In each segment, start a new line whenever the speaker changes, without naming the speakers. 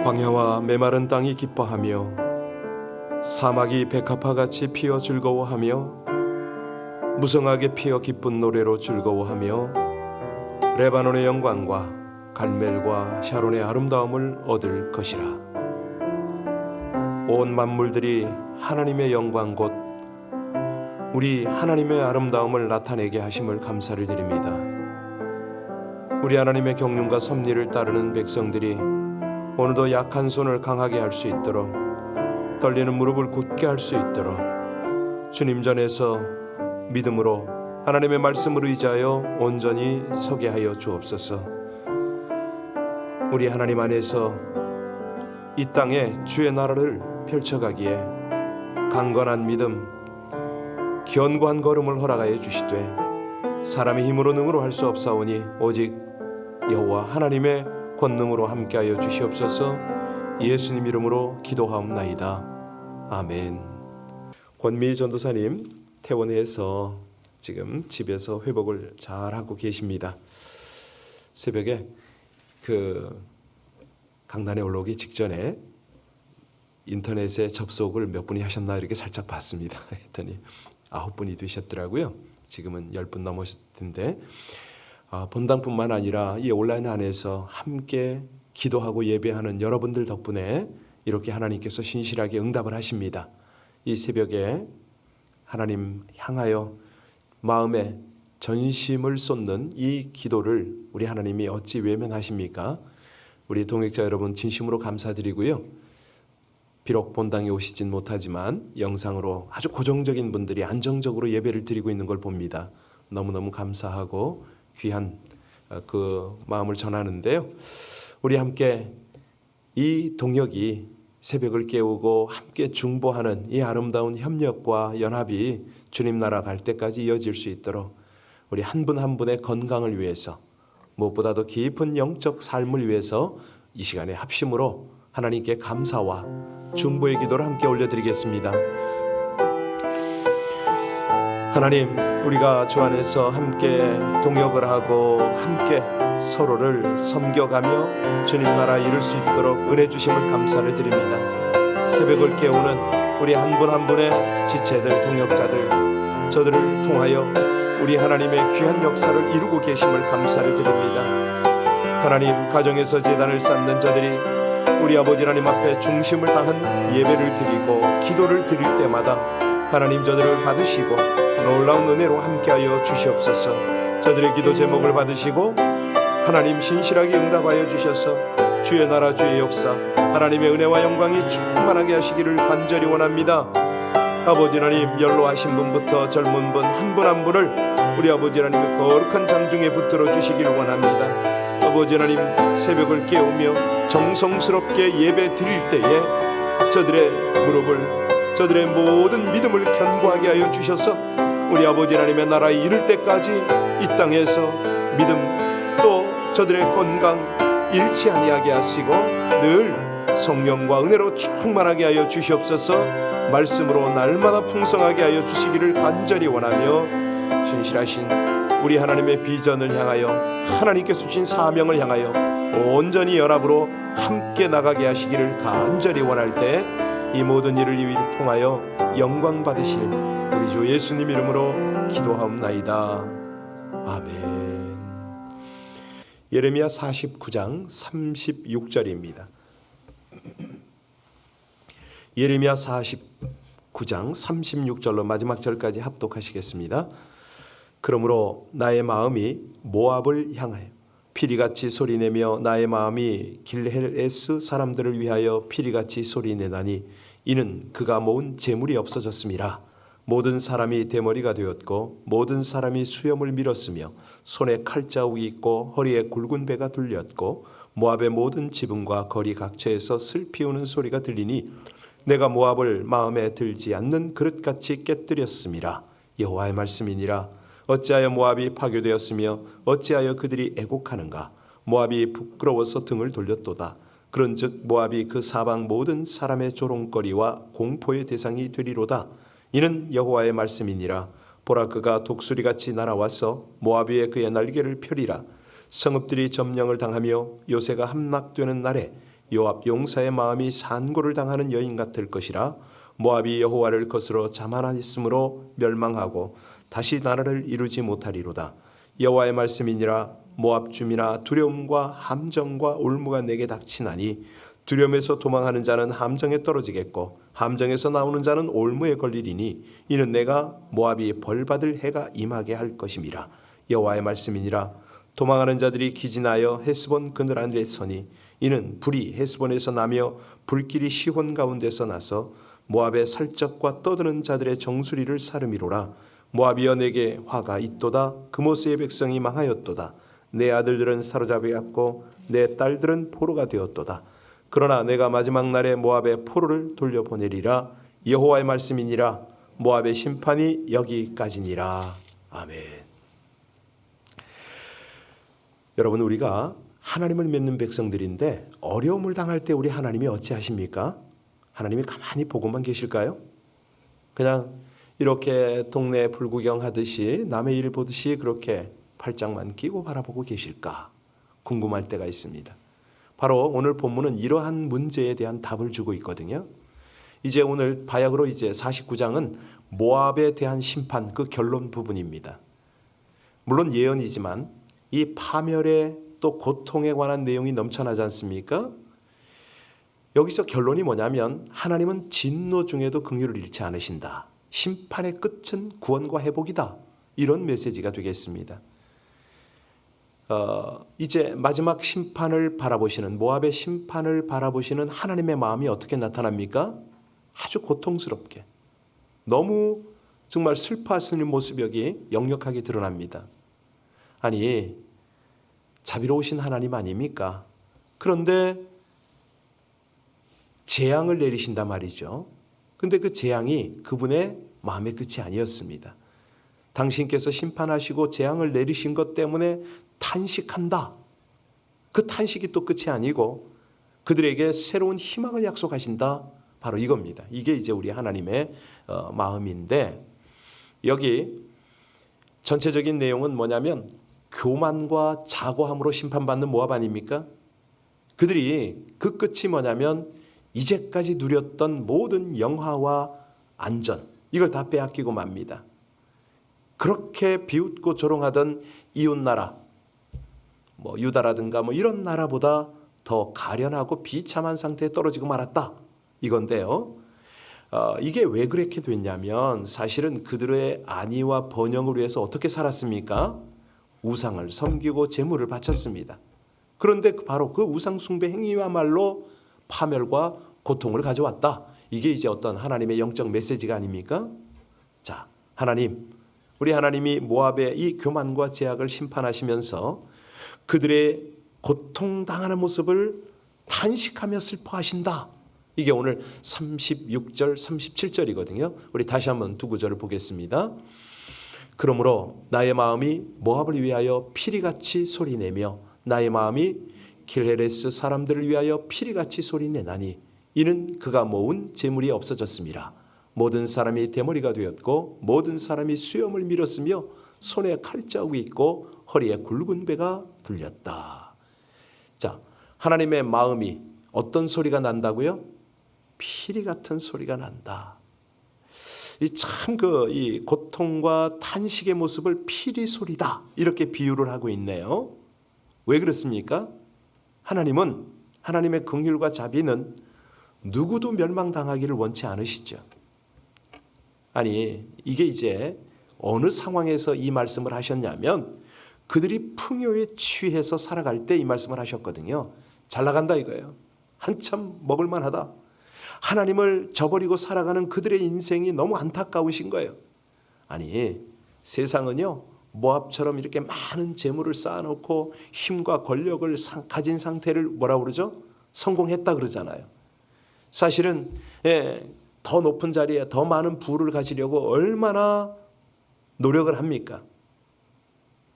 광야와 메마른 땅이 기뻐하며 사막이 백합화같이 피어 즐거워하며 무성하게 피어 기쁜 노래로 즐거워하며 레바논의 영광과 갈멜과 샤론의 아름다움을 얻을 것이라. 온 만물들이 하나님의 영광 곧 우리 하나님의 아름다움을 나타내게 하심을 감사를 드립니다. 우리 하나님의 경륜과 섭리를 따르는 백성들이 오늘도 약한 손을 강하게 할 수 있도록, 떨리는 무릎을 굳게 할 수 있도록 주님 전에서 믿음으로 하나님의 말씀을 의지하여 온전히 서게 하여 주옵소서. 우리 하나님 안에서 이 땅에 주의 나라를 펼쳐가기에 강건한 믿음, 견고한 걸음을 허락하여 주시되 사람의 힘으로 능으로 할 수 없사오니 오직 여호와 하나님의 권능으로 함께하여 주시옵소서. 예수님 이름으로 기도하옵나이다. 아멘. 권미희 전도사님 퇴원해서 지금 집에서 회복을 잘하고 계십니다. 새벽에 강단에 올라오기 직전에 인터넷에 접속을 몇 분이 하셨나 이렇게 살짝 봤습니다. 했더니 9분이 되셨더라고요. 지금은 10분 넘으실 텐데 본당뿐만 아니라 이 온라인 안에서 함께 기도하고 예배하는 여러분들 덕분에 이렇게 하나님께서 신실하게 응답을 하십니다. 이 새벽에 하나님 향하여 마음에 전심을 쏟는 이 기도를 우리 하나님이 어찌 외면하십니까? 우리 동역자 여러분 진심으로 감사드리고요. 비록 본당에 오시진 못하지만 영상으로 아주 고정적인 분들이 안정적으로 예배를 드리고 있는 걸 봅니다. 너무너무 감사하고 귀한 그 마음을 전하는데요. 우리 함께 이 동역이 새벽을 깨우고 함께 중보하는 이 아름다운 협력과 연합이 주님 나라 갈 때까지 이어질 수 있도록 우리 한 분 한 분의 건강을 위해서 무엇보다도 깊은 영적 삶을 위해서 이 시간에 합심으로 하나님께 감사와 중보의 기도를 함께 올려드리겠습니다. 하나님, 우리가 주 안에서 함께 동역을 하고 함께 서로를 섬겨가며 주님 나라 이룰 수 있도록 은혜 주심을 감사를 드립니다. 새벽을 깨우는 우리 한 분 한 분의 지체들, 동역자들, 저들을 통하여 우리 하나님의 귀한 역사를 이루고 계심을 감사를 드립니다. 하나님, 가정에서 제단을 쌓는 저들이 우리 아버지 하나님 앞에 중심을 다한 예배를 드리고 기도를 드릴 때마다 하나님 저들을 받으시고 놀라운 은혜로 함께하여 주시옵소서. 저들의 기도 제목을 받으시고 하나님 신실하게 응답하여 주셔서 주의 나라 주의 역사 하나님의 은혜와 영광이 충만하게 하시기를 간절히 원합니다. 아버지 하나님, 연로하신 분부터 젊은 분 한 분 한 분을 우리 아버지 하나님의 거룩한 장중에 붙들어 주시기를 원합니다. 아버지 하나님, 새벽을 깨우며 정성스럽게 예배 드릴 때에 저들의 무릎을, 저들의 모든 믿음을 견고하게 하여 주셔서 우리 아버지 하나님의 나라에 이를 때까지 이 땅에서 믿음 또 저들의 건강 잃지 아니하게 하시고 늘 성령과 은혜로 충만하게 하여 주시옵소서. 말씀으로 날마다 풍성하게 하여 주시기를 간절히 원하며 신실하신 우리 하나님의 비전을 향하여 하나님께서 주신 사명을 향하여 온전히 연합으로 함께 나가게 하시기를 간절히 원할 때 이 모든 일을 통하여 영광 받으실 우리 주 예수님 이름으로 기도하옵나이다. 아멘. 예레미야 49장 36절입니다. 예레미야 49장 36절로 마지막 절까지 합독하시겠습니다. 그러므로 나의 마음이 모압을 향하여 피리같이 소리내며 나의 마음이 길헤레스 사람들을 위하여 피리같이 소리내나니 이는 그가 모은 재물이 없어졌음이라. 모든 사람이 대머리가 되었고 모든 사람이 수염을 밀었으며 손에 칼자국이 있고 허리에 굵은 배가 둘렸고 모압의 모든 지붕과 거리 각처에서 슬피 우는 소리가 들리니 내가 모압을 마음에 들지 않는 그릇같이 깨뜨렸음이라. 여호와의 말씀이니라. 어찌하여 모압이 파괴되었으며 어찌하여 그들이 애곡하는가. 모압이 부끄러워서 등을 돌렸도다. 그런즉 모압이 그 사방 모든 사람의 조롱거리와 공포의 대상이 되리로다. 이는 여호와의 말씀이니라. 보라, 그가 독수리같이 날아와서 모압 위에 그의 날개를 펴리라. 성읍들이 점령을 당하며 요새가 함락되는 날에 요압 용사의 마음이 산고를 당하는 여인 같을 것이라. 모압이 여호와를 거스러 자만하였으므로 멸망하고 다시 나라를 이루지 못하리로다. 여호와의 말씀이니라. 모압 주민아, 두려움과 함정과 올무가 내게 닥치나니 두려움에서 도망하는 자는 함정에 떨어지겠고 함정에서 나오는 자는 올무에 걸리리니 이는 내가 모압이 벌받을 해가 임하게 할 것임이라. 여호와의 말씀이니라. 도망하는 자들이 기진하여 헤스본 그늘 안에 서니 이는 불이 헤스본에서 나며 불길이 시혼 가운데서 나서 모압의 살적과 떠드는 자들의 정수리를 사름이로라. 모압이여, 내게 화가 있도다. 그모스의 백성이 망하였도다. 내 아들들은 사로잡혀갔고 내 딸들은 포로가 되었도다. 그러나 내가 마지막 날에 모압의 포로를 돌려보내리라. 여호와의 말씀이니라. 모압의 심판이 여기까지니라. 아멘. 여러분, 우리가 하나님을 믿는 백성들인데 어려움을 당할 때 우리 하나님이 어찌하십니까? 하나님이 가만히 보고만 계실까요? 그냥 이렇게 동네 불구경하듯이 남의 일 보듯이 그렇게 팔짱만 끼고 바라보고 계실까 궁금할 때가 있습니다. 바로 오늘 본문은 이러한 문제에 대한 답을 주고 있거든요. 이제 오늘 바야흐로 이제 49장은 모압에 대한 심판, 그 결론 부분입니다. 물론 예언이지만 이 파멸의 또 고통에 관한 내용이 넘쳐나지 않습니까? 여기서 결론이 뭐냐면 하나님은 진노 중에도 긍휼을 잃지 않으신다. 심판의 끝은 구원과 회복이다. 이런 메시지가 되겠습니다. 이제 마지막 심판을 바라보시는, 모압의 심판을 바라보시는 하나님의 마음이 어떻게 나타납니까? 아주 고통스럽게, 너무 정말 슬퍼하시는 모습이 여기 역력하게 드러납니다. 아니, 자비로우신 하나님 아닙니까? 그런데 재앙을 내리신단 말이죠. 근데 그 재앙이 그분의 마음의 끝이 아니었습니다. 당신께서 심판하시고 재앙을 내리신 것 때문에 탄식한다. 그 탄식이 또 끝이 아니고 그들에게 새로운 희망을 약속하신다. 바로 이겁니다. 이게 이제 우리 하나님의 마음인데, 여기 전체적인 내용은 뭐냐면 교만과 자고함으로 심판받는 모압 아닙니까? 그들이 그 끝이 뭐냐면 이제까지 누렸던 모든 영화와 안전, 이걸 다 빼앗기고 맙니다. 그렇게 비웃고 조롱하던 이웃나라, 유다라든가 이런 나라보다 더 가련하고 비참한 상태에 떨어지고 말았다. 이건데요. 이게 왜 그렇게 됐냐면 사실은 그들의 안위와 번영을 위해서 어떻게 살았습니까? 우상을 섬기고 제물을 바쳤습니다. 그런데 바로 그 우상 숭배 행위야말로 파멸과 고통을 가져왔다. 이게 이제 어떤 하나님의 영적 메시지가 아닙니까? 자, 하나님, 우리 하나님이 모압의 이 교만과 제약을 심판하시면서 그들의 고통당하는 모습을 탄식하며 슬퍼하신다. 이게 오늘 36절, 37절이거든요. 우리 다시 한번 두 구절을 보겠습니다. 그러므로 나의 마음이 모압을 위하여 피리같이 소리내며 나의 마음이 길헤레스 사람들을 위하여 피리같이 소리내나니 이는 그가 모은 재물이 없어졌음이라. 모든 사람이 대머리가 되었고 모든 사람이 수염을 밀었으며 손에 칼자국이 있고 허리에 굵은 배가 둘렸다. 자, 하나님의 마음이 어떤 소리가 난다고요? 피리 같은 소리가 난다. 이 고통과 탄식의 모습을 피리 소리다, 이렇게 비유를 하고 있네요. 왜 그렇습니까? 하나님의 긍휼과 자비는 누구도 멸망당하기를 원치 않으시죠. 아니, 이게 이제 어느 상황에서 이 말씀을 하셨냐면 그들이 풍요에 취해서 살아갈 때 이 말씀을 하셨거든요. 잘 나간다 이거예요. 한참 먹을만하다. 하나님을 저버리고 살아가는 그들의 인생이 너무 안타까우신 거예요. 아니, 세상은요, 모압처럼 이렇게 많은 재물을 쌓아놓고 힘과 권력을 가진 상태를 뭐라고 그러죠? 성공했다 그러잖아요. 사실은 더 높은 자리에 더 많은 부를 가지려고 얼마나 노력을 합니까?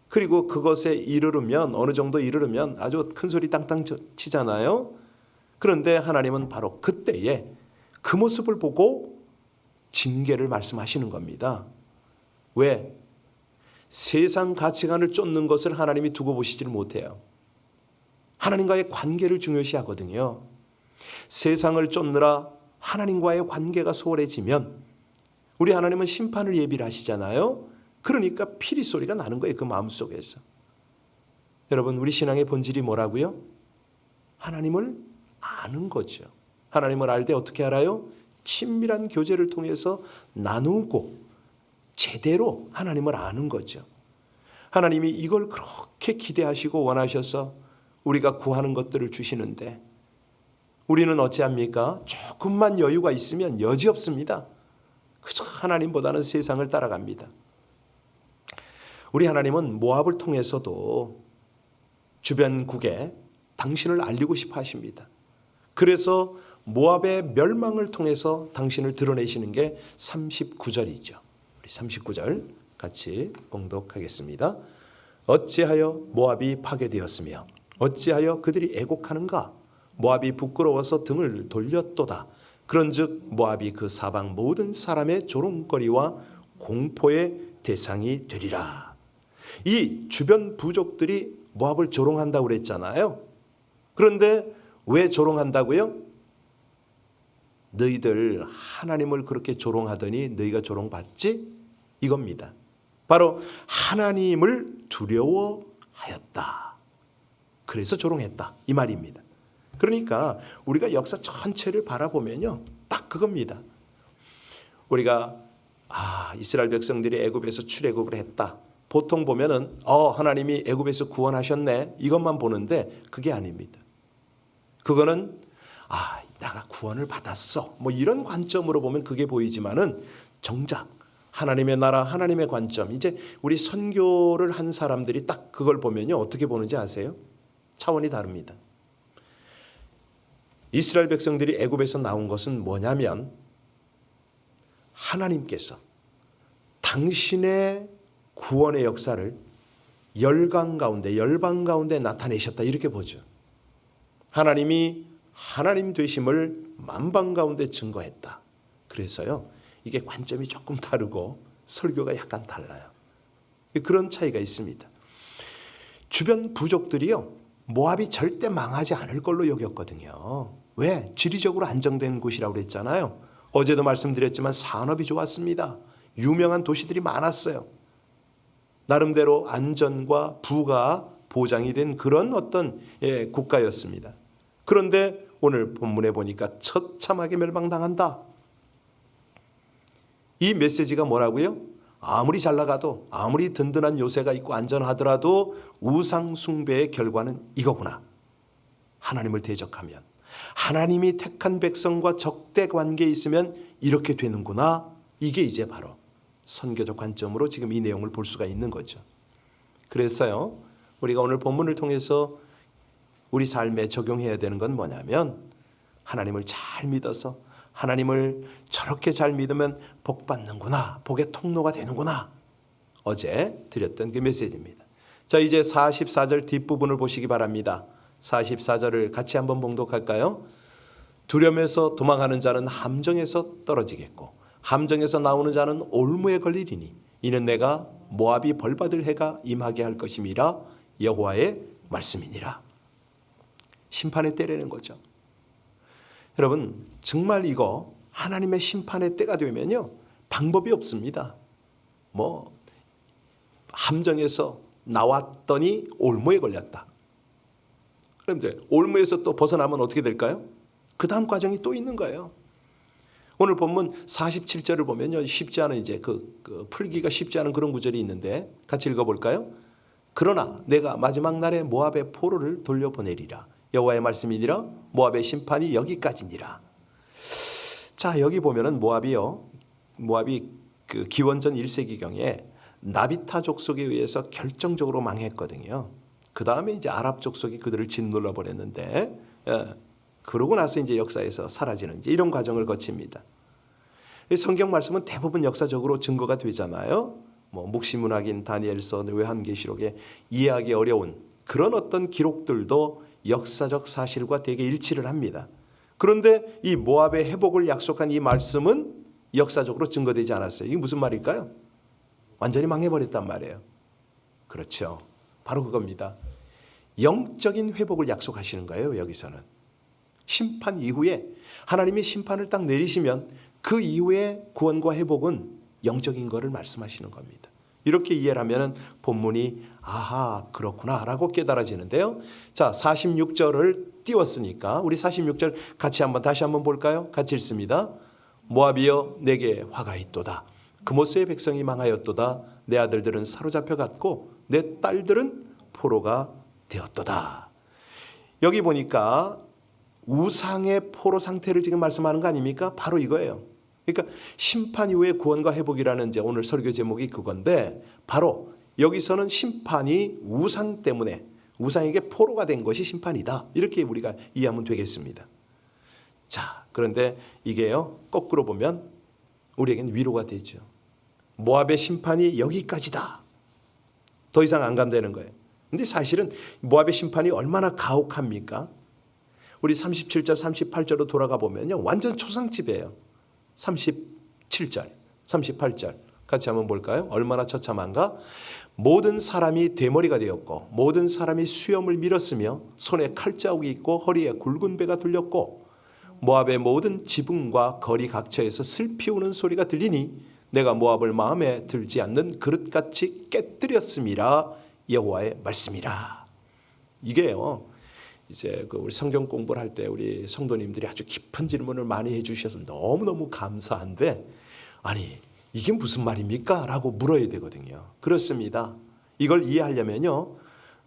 그리고 그것에 이르르면, 어느 정도 이르르면 아주 큰 소리 땅땅 치잖아요. 그런데 하나님은 바로 그때에 그 모습을 보고 징계를 말씀하시는 겁니다. 왜? 세상 가치관을 쫓는 것을 하나님이 두고 보시지를 못해요. 하나님과의 관계를 중요시하거든요. 세상을 쫓느라 하나님과의 관계가 소홀해지면 우리 하나님은 심판을 예비를 하시잖아요. 그러니까 피리 소리가 나는 거예요. 그 마음속에서. 여러분, 우리 신앙의 본질이 뭐라고요? 하나님을 아는 거죠. 하나님을 알 때 어떻게 알아요? 친밀한 교제를 통해서 나누고 제대로 하나님을 아는 거죠. 하나님이 이걸 그렇게 기대하시고 원하셔서 우리가 구하는 것들을 주시는데 우리는 어찌합니까? 조금만 여유가 있으면 여지없습니다. 그래서 하나님보다는 세상을 따라갑니다. 우리 하나님은 모압을 통해서도 주변국에 당신을 알리고 싶어 하십니다. 그래서 모압의 멸망을 통해서 당신을 드러내시는 게 39절이죠. 우리 39절 같이 봉독하겠습니다. 어찌하여 모압이 파괴되었으며 어찌하여 그들이 애곡하는가? 모압이 부끄러워서 등을 돌렸도다. 그런즉 모압이 그 사방 모든 사람의 조롱거리와 공포의 대상이 되리라. 이 주변 부족들이 모압을 조롱한다고 그랬잖아요. 그런데 왜 조롱한다고요? 너희들 하나님을 그렇게 조롱하더니 너희가 조롱받지? 이겁니다. 바로 하나님을 두려워하였다. 그래서 조롱했다. 이 말입니다. 그러니까 우리가 역사 전체를 바라보면요. 딱 그겁니다. 우리가 이스라엘 백성들이 애굽에서 출애굽을 했다. 보통 보면은 하나님이 애굽에서 구원하셨네. 이것만 보는데 그게 아닙니다. 그거는 내가 구원을 받았어. 뭐 이런 관점으로 보면 그게 보이지만은 정작 하나님의 나라, 하나님의 관점. 이제 우리 선교를 한 사람들이 딱 그걸 보면요. 어떻게 보는지 아세요? 차원이 다릅니다. 이스라엘 백성들이 애굽에서 나온 것은 뭐냐면 하나님께서 당신의 구원의 역사를 열방 가운데 나타내셨다. 이렇게 보죠. 하나님이 하나님 되심을 만방 가운데 증거했다. 그래서요. 이게 관점이 조금 다르고 설교가 약간 달라요. 그런 차이가 있습니다. 주변 부족들이요. 모압이 절대 망하지 않을 걸로 여겼거든요. 왜? 지리적으로 안정된 곳이라고 그랬잖아요. 어제도 말씀드렸지만 산업이 좋았습니다. 유명한 도시들이 많았어요. 나름대로 안전과 부가 보장이 된 그런 어떤 국가였습니다. 그런데 오늘 본문에 보니까 처참하게 멸망당한다. 이 메시지가 뭐라고요? 아무리 잘 나가도 아무리 든든한 요새가 있고 안전하더라도 우상 숭배의 결과는 이거구나. 하나님을 대적하면 하나님이 택한 백성과 적대 관계에 있으면 이렇게 되는구나. 이게 이제 바로 선교적 관점으로 지금 이 내용을 볼 수가 있는 거죠. 그래서요. 우리가 오늘 본문을 통해서 우리 삶에 적용해야 되는 건 뭐냐면 하나님을 잘 믿어서 하나님을 저렇게 잘 믿으면 복 받는구나. 복의 통로가 되는구나. 어제 드렸던 그 메시지입니다. 자, 이제 44절 뒷부분을 보시기 바랍니다. 44절을 같이 한번 봉독할까요? 두려움에서 도망하는 자는 함정에서 떨어지겠고 함정에서 나오는 자는 올무에 걸리리니 이는 내가 모압이 벌받을 해가 임하게 할 것임이라 여호와의 말씀이니라. 심판의 때라는 거죠. 여러분 정말 이거 하나님의 심판의 때가 되면요 방법이 없습니다. 뭐 함정에서 나왔더니 올무에 걸렸다. 그런데 올무에서 또 벗어나면 어떻게 될까요? 그 다음 과정이 또 있는 거예요. 오늘 본문 47절을 보면요 쉽지 않은 이제 그 풀기가 쉽지 않은 그런 구절이 있는데 같이 읽어볼까요? 그러나 내가 마지막 날에 모압의 포로를 돌려보내리라. 여호와의 말씀이니라. 모압의 심판이 여기까지니라. 자, 여기 보면은 모압이 그 기원전 1세기경에 나비타 족속에 의해서 결정적으로 망했거든요. 그 다음에 이제 아랍 족속이 그들을 짓눌러 버렸는데, 그러고 나서 이제 역사에서 사라지는 이제 이런 과정을 거칩니다. 성경 말씀은 대부분 역사적으로 증거가 되잖아요. 뭐 묵시문학인 다니엘서, 요한계시록에 이해하기 어려운 그런 어떤 기록들도 역사적 사실과 되게 일치를 합니다. 그런데 이 모압의 회복을 약속한 이 말씀은 역사적으로 증거되지 않았어요. 이게 무슨 말일까요? 완전히 망해버렸단 말이에요. 그렇죠. 바로 그겁니다. 영적인 회복을 약속하시는 거예요. 여기서는 심판 이후에 하나님이 심판을 딱 내리시면 그 이후에 구원과 회복은 영적인 거를 말씀하시는 겁니다. 이렇게 이해를 하면 본문이 아하 그렇구나 라고 깨달아지는데요. 자, 46절을 띄웠으니까 우리 46절 같이 다시 한번 볼까요? 같이 읽습니다. 모압이여 내게 화가 있도다. 그모스의 백성이 망하였도다. 내 아들들은 사로잡혀 갔고 내 딸들은 포로가 되었도다. 여기 보니까 우상의 포로 상태를 지금 말씀하는 거 아닙니까? 바로 이거예요. 그러니까 심판 이후의 구원과 회복이라는 이제 오늘 설교 제목이 그건데 바로 여기서는 심판이 우상 때문에 우상에게 포로가 된 것이 심판이다. 이렇게 우리가 이해하면 되겠습니다. 자, 그런데 이게요. 거꾸로 보면 우리에겐 위로가 되죠. 모압의 심판이 여기까지다. 더 이상 안 간다는 거예요. 근데 사실은 모압의 심판이 얼마나 가혹합니까? 우리 37절, 38절로 돌아가 보면요. 완전 초상집이에요. 37절, 38절 같이 한번 볼까요? 얼마나 처참한가? 모든 사람이 대머리가 되었고 모든 사람이 수염을 밀었으며 손에 칼자국이 있고 허리에 굵은 배가 둘렸고 모압의 모든 지붕과 거리 각처에서 슬피 우는 소리가 들리니 내가 모압을 마음에 들지 않는 그릇같이 깨뜨렸음이라 여호와의 말씀이라. 이게요. 이제 우리 성경 공부를 할 때 우리 성도님들이 아주 깊은 질문을 많이 해주셔서 너무너무 감사한데 아니 이게 무슨 말입니까? 라고 물어야 되거든요. 그렇습니다. 이걸 이해하려면요.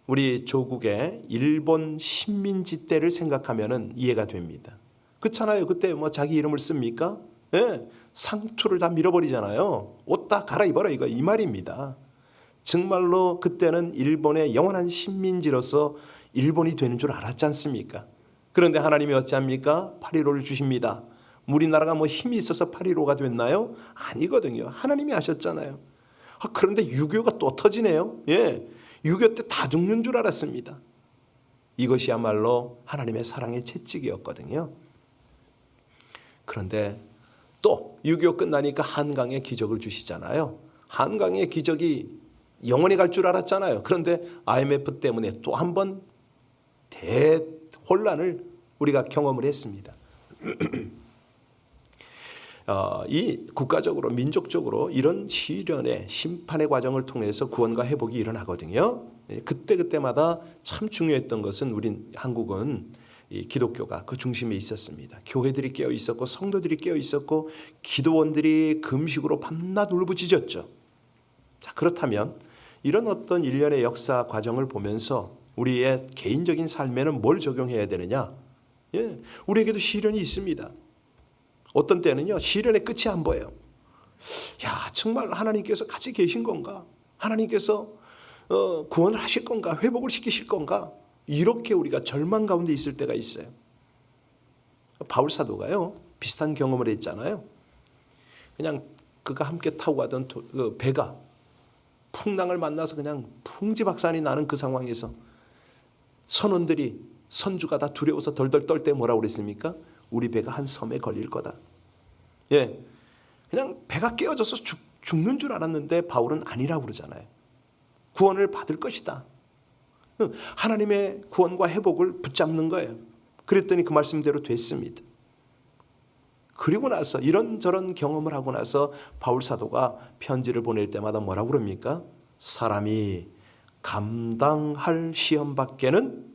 우리 조국의 일본 식민지 때를 생각하면 이해가 됩니다. 그렇잖아요. 그때 뭐 자기 이름을 씁니까? 네, 상투를 다 밀어버리잖아요. 옷 다 갈아입어라 이거 이 말입니다. 정말로 그때는 일본의 영원한 식민지로서 일본이 되는 줄 알았지 않습니까? 그런데 하나님이 어찌합니까? 8.15를 주십니다. 우리나라가 뭐 힘이 있어서 8.15가 됐나요? 아니거든요. 하나님이 하셨잖아요. 그런데 6.25가 또 터지네요. 예, 6.25 때 다 죽는 줄 알았습니다. 이것이야말로 하나님의 사랑의 채찍이었거든요. 그런데 또 6.25 끝나니까 한강의 기적을 주시잖아요. 한강의 기적이 영원히 갈 줄 알았잖아요. 그런데 IMF 때문에 또 한 번 대혼란을 우리가 경험을 했습니다. 이 국가적으로 민족적으로 이런 시련의 심판의 과정을 통해서 구원과 회복이 일어나거든요. 그때마다 참 중요했던 것은 우린 한국은 이 기독교가 그 중심에 있었습니다. 교회들이 깨어 있었고 성도들이 깨어 있었고 기도원들이 금식으로 밤낮 울부짖었죠. 자, 그렇다면 이런 어떤 일련의 역사 과정을 보면서 우리의 개인적인 삶에는 뭘 적용해야 되느냐? 예, 우리에게도 시련이 있습니다. 어떤 때는요, 시련의 끝이 안 보여요. 야, 정말 하나님께서 같이 계신 건가? 하나님께서 구원을 하실 건가? 회복을 시키실 건가? 이렇게 우리가 절망 가운데 있을 때가 있어요. 바울 사도가요, 비슷한 경험을 했잖아요. 그냥 그가 함께 타고 가던 그 배가 풍랑을 만나서 그냥 풍지박산이 나는 그 상황에서 선원들이 선주가 다 두려워서 덜덜 떨 때 뭐라고 그랬습니까? 우리 배가 한 섬에 걸릴 거다. 예, 그냥 배가 깨어져서 죽는 줄 알았는데 바울은 아니라고 그러잖아요. 구원을 받을 것이다. 하나님의 구원과 회복을 붙잡는 거예요. 그랬더니 그 말씀대로 됐습니다. 그리고 나서 이런저런 경험을 하고 나서 바울 사도가 편지를 보낼 때마다 뭐라고 그럽니까? 사람이 감당할 시험 밖에는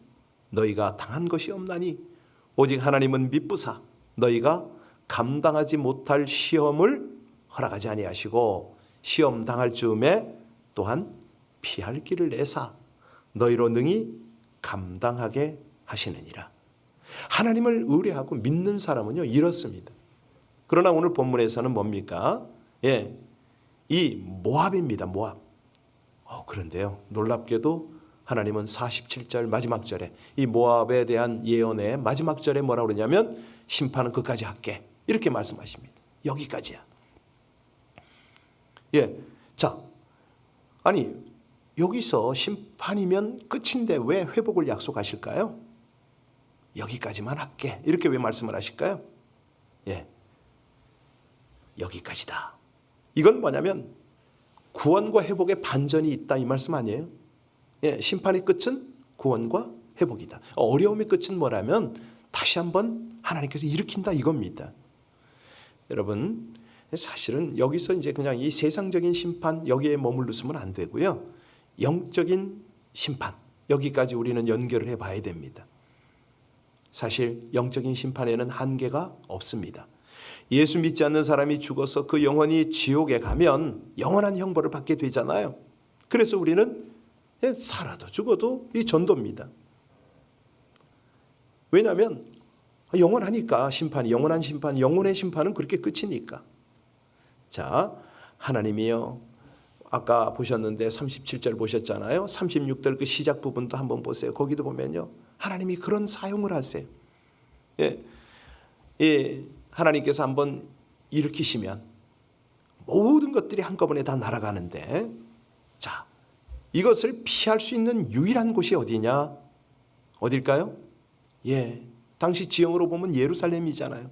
너희가 당한 것이 없나니 오직 하나님은 미쁘사 너희가 감당하지 못할 시험을 허락하지 아니하시고 시험 당할 즈음에 또한 피할 길을 내사 너희로 능히 감당하게 하시느니라. 하나님을 의뢰하고 믿는 사람은요 이렇습니다. 그러나 오늘 본문에서는 뭡니까? 예, 이 모압입니다. 모압. 그런데요, 놀랍게도 하나님은 47절 마지막 절에 이 모압에 대한 예언의 마지막 절에 뭐라고 그러냐면 심판은 끝까지 할게 이렇게 말씀하십니다. 여기까지야. 예, 자, 아니 여기서 심판이면 끝인데 왜 회복을 약속하실까요? 여기까지만 할게 이렇게 왜 말씀을 하실까요? 예, 여기까지다. 이건 뭐냐면 구원과 회복의 반전이 있다 이 말씀 아니에요? 심판의 끝은 구원과 회복이다. 어려움의 끝은 뭐라면 다시 한번 하나님께서 일으킨다 이겁니다. 여러분, 사실은 여기서 이제 그냥 이 세상적인 심판 여기에 머물렀으면 안 되고요. 영적인 심판 여기까지 우리는 연결을 해봐야 됩니다. 사실 영적인 심판에는 한계가 없습니다. 예수 믿지 않는 사람이 죽어서 그 영혼이 지옥에 가면 영원한 형벌을 받게 되잖아요. 그래서 우리는 살아도 죽어도 이 전도입니다. 왜냐하면 영원하니까 심판이, 영원한 심판, 영혼의 심판은 그렇게 끝이니까. 자, 하나님이요, 아까 보셨는데 37절 보셨잖아요. 36절 그 시작 부분도 한번 보세요. 거기도 보면요, 하나님이 그런 사용을 하세요. 하나님께서 한번 일으키시면 모든 것들이 한꺼번에 다 날아가는데, 자, 이것을 피할 수 있는 유일한 곳이 어디냐? 어딜까요? 당시 지형으로 보면 예루살렘이잖아요.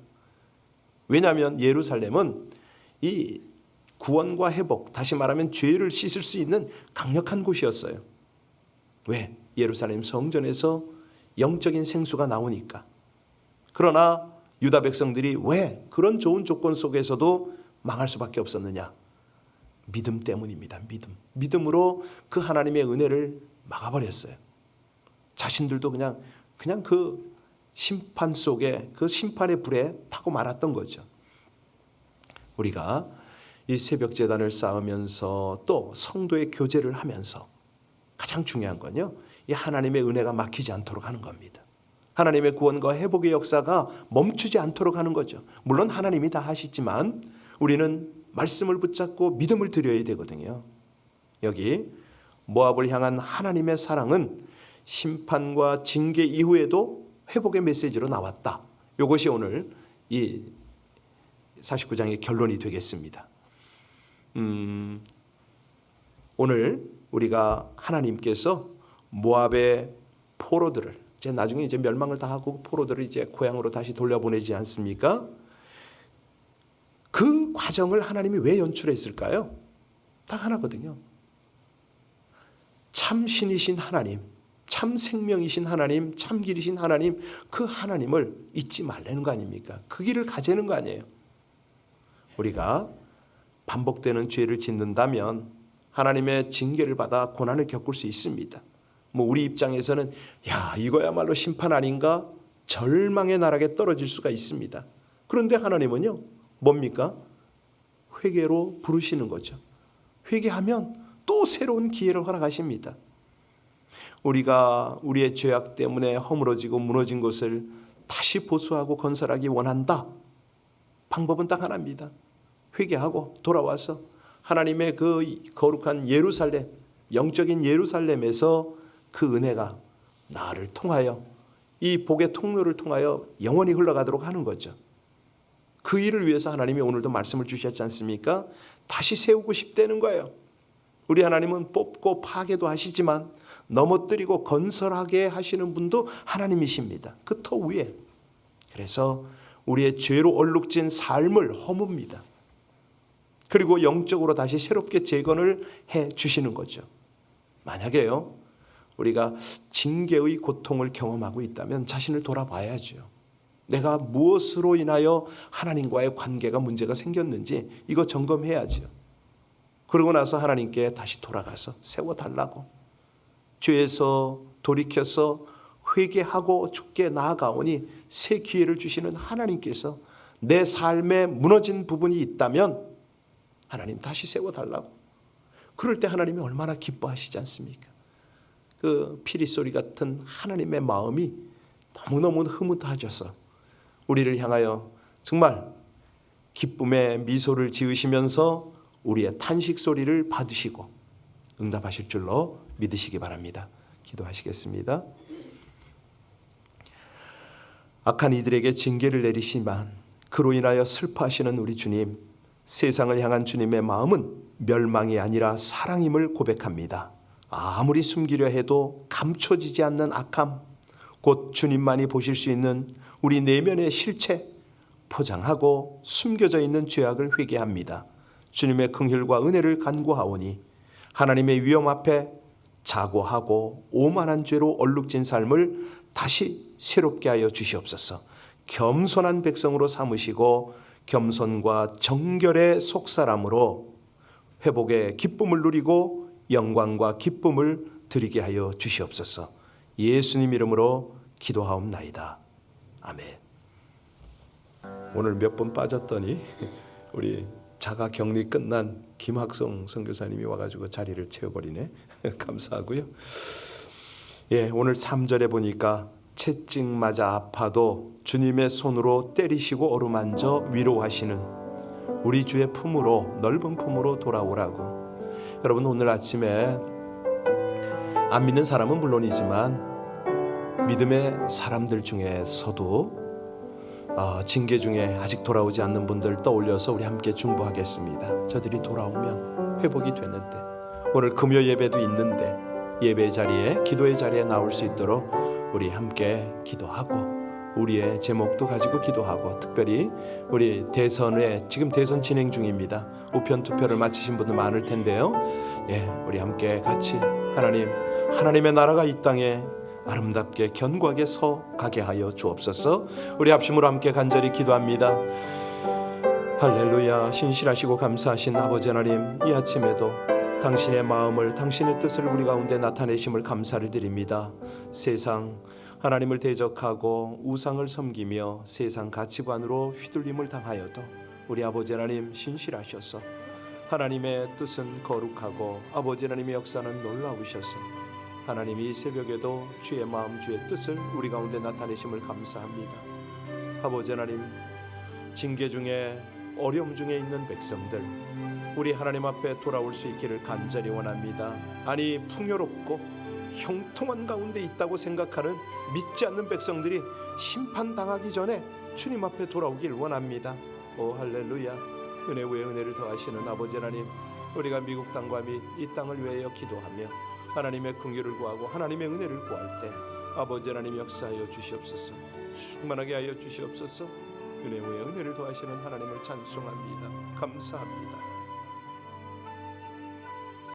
왜냐하면 예루살렘은 이 구원과 회복, 다시 말하면 죄를 씻을 수 있는 강력한 곳이었어요. 왜? 예루살렘 성전에서 영적인 생수가 나오니까. 그러나 유다 백성들이 왜 그런 좋은 조건 속에서도 망할 수밖에 없었느냐? 믿음 때문입니다. 믿음으로 그 하나님의 은혜를 막아버렸어요. 자신들도 그냥 그 심판 속에, 그 심판의 불에 타고 말았던 거죠. 우리가 이 새벽 제단을 쌓으면서 또 성도의 교제를 하면서 가장 중요한 건요, 이 하나님의 은혜가 막히지 않도록 하는 겁니다. 하나님의 구원과 회복의 역사가 멈추지 않도록 하는 거죠. 물론 하나님이 다 하시지만 우리는 말씀을 붙잡고 믿음을 드려야 되거든요. 여기 모압을 향한 하나님의 사랑은 심판과 징계 이후에도 회복의 메시지로 나왔다. 이것이 오늘 이 49장의 결론이 되겠습니다. 오늘 우리가 하나님께서 모압의 포로들을 이제 나중에 이제 멸망을 다 하고 포로들을 이제 고향으로 다시 돌려보내지 않습니까? 그 과정을 하나님이 왜 연출했을까요? 딱 하나거든요. 참 신이신 하나님, 참 생명이신 하나님, 참 길이신 하나님, 그 하나님을 잊지 말라는 거 아닙니까? 그 길을 가자는 거 아니에요. 우리가 반복되는 죄를 짓는다면 하나님의 징계를 받아 고난을 겪을 수 있습니다. 우리 입장에서는 이거야말로 심판 아닌가? 절망의 나락에 떨어질 수가 있습니다. 그런데 하나님은요, 뭡니까? 회개로 부르시는 거죠. 회개하면 또 새로운 기회를 허락하십니다. 우리가 우리의 죄악 때문에 허물어지고 무너진 것을 다시 보수하고 건설하기 원한다. 방법은 딱 하나입니다. 회개하고 돌아와서 하나님의 그 거룩한 예루살렘, 영적인 예루살렘에서 그 은혜가 나를 통하여, 이 복의 통로를 통하여 영원히 흘러가도록 하는 거죠. 그 일을 위해서 하나님이 오늘도 말씀을 주셨지 않습니까? 다시 세우고 싶다는 거예요. 우리 하나님은 뽑고 파괴도 하시지만 넘어뜨리고 건설하게 하시는 분도 하나님이십니다. 그 터 위에. 그래서 우리의 죄로 얼룩진 삶을 허뭅니다. 그리고 영적으로 다시 새롭게 재건을 해 주시는 거죠. 만약에요, 우리가 징계의 고통을 경험하고 있다면 자신을 돌아봐야죠. 내가 무엇으로 인하여 하나님과의 관계가 문제가 생겼는지 이거 점검해야죠. 그러고 나서 하나님께 다시 돌아가서 세워달라고, 죄에서 돌이켜서 회개하고 주께 나아가오니 새 기회를 주시는 하나님께서 내 삶에 무너진 부분이 있다면 하나님 다시 세워달라고. 그럴 때 하나님이 얼마나 기뻐하시지 않습니까? 그 피리소리 같은 하나님의 마음이 너무너무 흐뭇하셔서 우리를 향하여 정말 기쁨의 미소를 지으시면서 우리의 탄식 소리를 받으시고 응답하실 줄로 믿으시기 바랍니다. 기도하시겠습니다. 악한 이들에게 징계를 내리시만 그로 인하여 슬퍼하시는 우리 주님, 세상을 향한 주님의 마음은 멸망이 아니라 사랑임을 고백합니다. 아무리 숨기려 해도 감춰지지 않는 악함, 곧 주님만이 보실 수 있는 우리 내면의 실체, 포장하고 숨겨져 있는 죄악을 회개합니다. 주님의 긍휼과 은혜를 간구하오니 하나님의 위엄 앞에 자고하고 오만한 죄로 얼룩진 삶을 다시 새롭게 하여 주시옵소서. 겸손한 백성으로 삼으시고 겸손과 정결의 속사람으로 회복의 기쁨을 누리고 영광과 기쁨을 드리게 하여 주시옵소서. 예수님 이름으로 기도하옵나이다. 아멘. 오늘 몇 번 빠졌더니 우리 자가 격리 끝난 김학성 선교사님이 와가지고 자리를 채워버리네. 감사하고요. 예, 오늘 3절에 보니까 채찍 맞아 아파도 주님의 손으로 때리시고 어루만져 위로하시는 우리 주의 품으로, 넓은 품으로 돌아오라고. 여러분, 오늘 아침에 안 믿는 사람은 물론이지만 믿음의 사람들 중에서도 징계 중에 아직 돌아오지 않는 분들 떠올려서 우리 함께 중보하겠습니다. 저들이 돌아오면 회복이 되는데, 오늘 금요 예배도 있는데 예배 자리에, 기도의 자리에 나올 수 있도록 우리 함께 기도하고 우리의 제목도 가지고 기도하고, 특별히 우리 대선에, 지금 대선 진행 중입니다. 우편 투표를 마치신 분들 많을 텐데요. 예, 우리 함께 같이 하나님의 나라가 이 땅에 아름답게 견고하게 서가게 하여 주옵소서. 우리 합심으로 함께 간절히 기도합니다. 할렐루야. 신실하시고 감사하신 아버지 하나님, 이 아침에도 당신의 마음을, 당신의 뜻을 우리 가운데 나타내심을 감사를 드립니다. 세상 하나님을 대적하고 우상을 섬기며 세상 가치관으로 휘둘림을 당하여도 우리 아버지 하나님 신실하셔서 하나님의 뜻은 거룩하고 아버지 하나님의 역사는 놀라우셔서 하나님이 이 새벽에도 주의 마음, 주의 뜻을 우리 가운데 나타내심을 감사합니다. 아버지 하나님, 징계 중에, 어려움 중에 있는 백성들, 우리 하나님 앞에 돌아올 수 있기를 간절히 원합니다. 아니, 풍요롭고 형통한 가운데 있다고 생각하는 믿지 않는 백성들이 심판당하기 전에 주님 앞에 돌아오길 원합니다. 오 할렐루야. 은혜 위에 은혜를 더하시는 아버지 하나님, 우리가 미국 땅과 및 이 땅을 위하여 기도하며 하나님의 긍휼을 구하고 하나님의 은혜를 구할 때 아버지 하나님 역사하여 주시옵소서. 충만하게 하여 주시옵소서. 은혜 위에 은혜를 더하시는 하나님을 찬송합니다. 감사합니다.